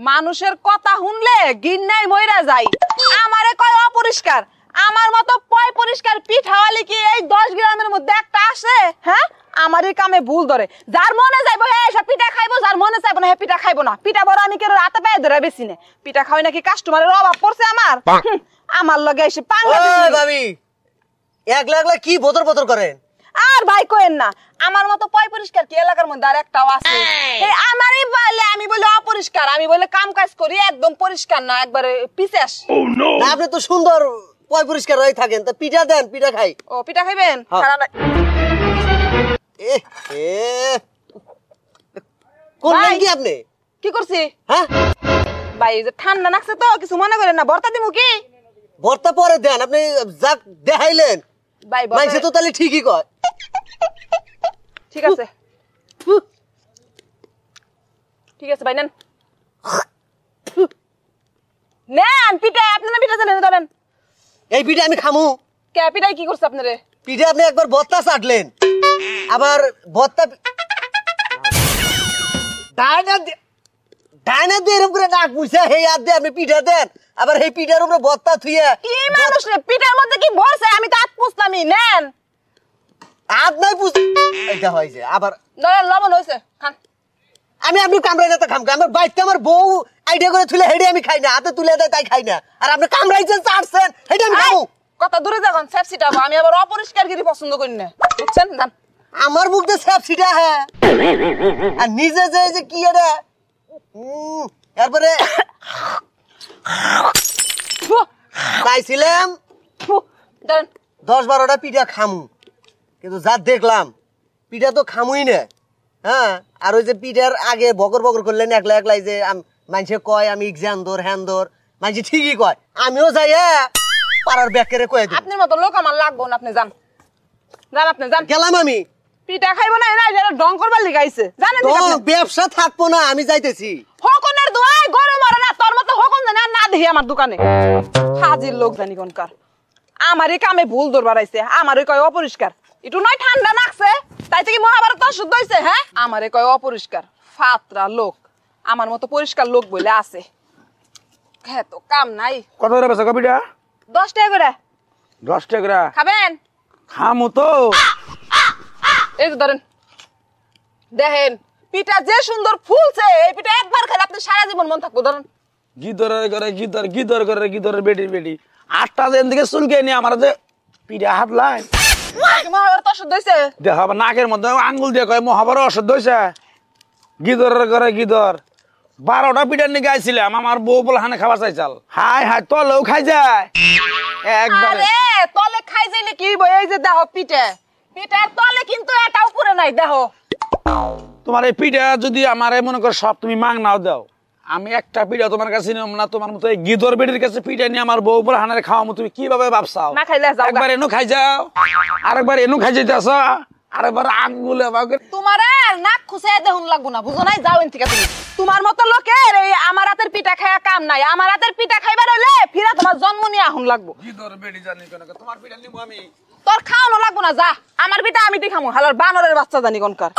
মানুষের কথা শুনলে গিন্নাই মইরা যায়। আমারে কয় অপরিষ্কার, আমার মতো পয় পরিষ্কার পিঠাওয়ালি কি এই 10 গ্রামের মধ্যে একটা আসে? হ্যাঁ, আমারই কামে ভুল ধরে। যার মনে যাইবো সব পিঠা খাইবো, যার মনে চাইবো না হে পিঠা খাইবো না। পিঠা বড় আমি কেন রাতে পায়ে ধরে বেশি না। পিঠা খাওয়াই নাকি কাস্টমারের অভাব পড়ছে আমার? আমার লগে এসে পাঙ্গা দিছে। ভাবি একলা একলা কি বদর বদর করেন? আর ভাই কোয়েন না, আমার মতো পয় পরিষ্কার কি এলাকার মধ্যে আর একটাও আছে? এই আমারই বলে, আমি বলে অপরিষ্কার, আমি বলে কাম কাজ করি একদম পরিষ্কার না, একবারে পিছেস। আপনি তো সুন্দর পয় পরিষ্কার হয়ে থাকেন, তো পিঠা দেন, পিঠা খাই। ও পিঠা খাইবেন? করলেন কি আপনি? কি করছি? হ্যাঁ ভাই যে ঠান্ডা লাগছে তো কিছু মনে করেন না, ভর্তা দিমু কি? ভর্তা পরে দেন, আপনি যা দেখাইলেন ভাই মাইছে তো তাহলে ঠিকই কয়। ঠিক আছে ঠিক আছে ভাই, নেন নেন পিঠা। আপনারা পিঠা জানেন ধরেন। এই পিঠা আমি খামু? কে পিঠাই কি করছে আপনারে? পিঠা আপনি একবার ভর্তা চাটলেন, আবার ভর্তা ডাইনা দিয়ে এরকম করে নাক মুছে হে হাত দিয়ে আপনি পিঠা দেন, আবার এই পিঠার উপরে ভর্তা থুয়ে। কি মানুষ রে, পিঠার মধ্যে কি ভরছে? আমি তো হাত পুছলামই। নেন। হাত নাই পুছ, এটা হইছে আবার ধরেন লবণ হইছে, খান। আমি আপনি কামড়াই না তো খাম, আমার বাইতে আমার বউ আইডিয়া করে তুলে হেডে আমি খাই না, হাতে তুলে দেয় তাই খাই না। আর আপনি কামড়াইছেন চাটছেন হেডে আমি খাবো। কথা দূরে যাবেন, সেপসিটাবো। আমি আবার অপরিষ্কার গিরি পছন্দ করি না, বুঝছেন? জান আমার মুখ দিয়ে সেপসিটা হ্যাঁ, আর নিজে যে কি এটা তারপরে চাইছিলাম 10-12টা পিঠা খামু, কিন্তু যা দেখলাম পিঠা তো খামুই না। হ্যাঁ, আর ওই যে পিঠার আগে বকর বকর করলেন একলা একলাই, যে মানুষে কয় আমি এক্সান্দর হ্যান্দর, মানুষ ঠিকই কয়, আমিও যাই পাড়ার ব্যাকেরে কয়ে দিই। আপনার মতো লোক আমার লাগবো না, আপনি যান যান, আপনি যান। গেলাম আমি। পিঠা খাইবো না, না এটা ঢং করবার লিগাইছে, জানেন? ব্যবসা থাকবো না, আমি যাইতেছি। হকনের দোয়াই গরু মরে না, তোর মতো হকন জানি আর না দেখি আমার দোকানে। হাজির লোক জানি কোনকার। আমারই কামে ভুল ধরবার আইছে, আমারই কয় অপরিষ্কার। একটু নয় ঠান্ডা লাগছে তাই থেকে মহাভারত অশুদ্ধ হইছে। হ্যাঁ, আমারে কয় অপরিষ্কার, ফাতরা লোক। আমার মতো পরিষ্কার লোক বলে আছে, হ্যাঁ তো কাম নাই। কত করে বেচা কপিটা? 10 টাকা করে। 10 টাকা করে খাবেন? খামু তো। এই যে ধরেন, দেখেন পিঠা যে সুন্দর ফুলছে, এই পিঠা একবার খেলে আপনি সারা জীবন মন থাকবো। ধরেন গিদরের করে গিদর করে গিদরের বেটি 8টা দিন থেকে চুলকে নিয়ে আমার যে পিঠা হাত লাই মহাভারত অশুদ্ধ হইছে। দেখো নাকের মধ্যে আঙ্গুল দিয়ে কয় মহাভারত অশুদ্ধ হয়েছে। গিদরের করে গিদর 12টা পিঠা নিয়ে গাইছিলাম, আমার বউ বলে হানে খাবার চাইছাল। হাই হাই তলেও খাই যায় একবারে। আরে তলে খাই যাইলে কি হইব? এই যে দেখো পিঠা, পিঠার তলে কিন্তু এটা উপরে নাই, দেখো। তোমার এই পিঠা যদি আমার মনে করো সব তুমি মাং নাও দাও, আমি একটা পিঠা তোমার কাছে নিলাম না। তোমার মতো এই গিদর বেটির কাছে পিঠা নিয়ে আমার বউ বলে হানারে খাওয়ামো, তুমি কিভাবে ভাবছাও? না খাইলে যাও। একবার এনু খাই যাও, আরেকবার এনু খাই যাইতেছ, আরেকবার আঙ্গুলে তোমার নাক খুশে দেখুন লাগবো না, বুঝো নাই? যাও এন থেকে তুমি। তোমার মতো লোকের এই আমার হাতের পিঠা খায়া কাম নাই। আমার হাতের পিঠা খাইবার হইলে ফিরা তোমার জন্ম নিয়ে আহুন লাগবো। গিদর বেটি জানি কেন তোমার পিঠা নিবো আমি? তোর খাওয়ানো লাগবো না, যা। আমার পিঠা আমি খামু, হালার বানরের বাচ্চা জানি কোনকার।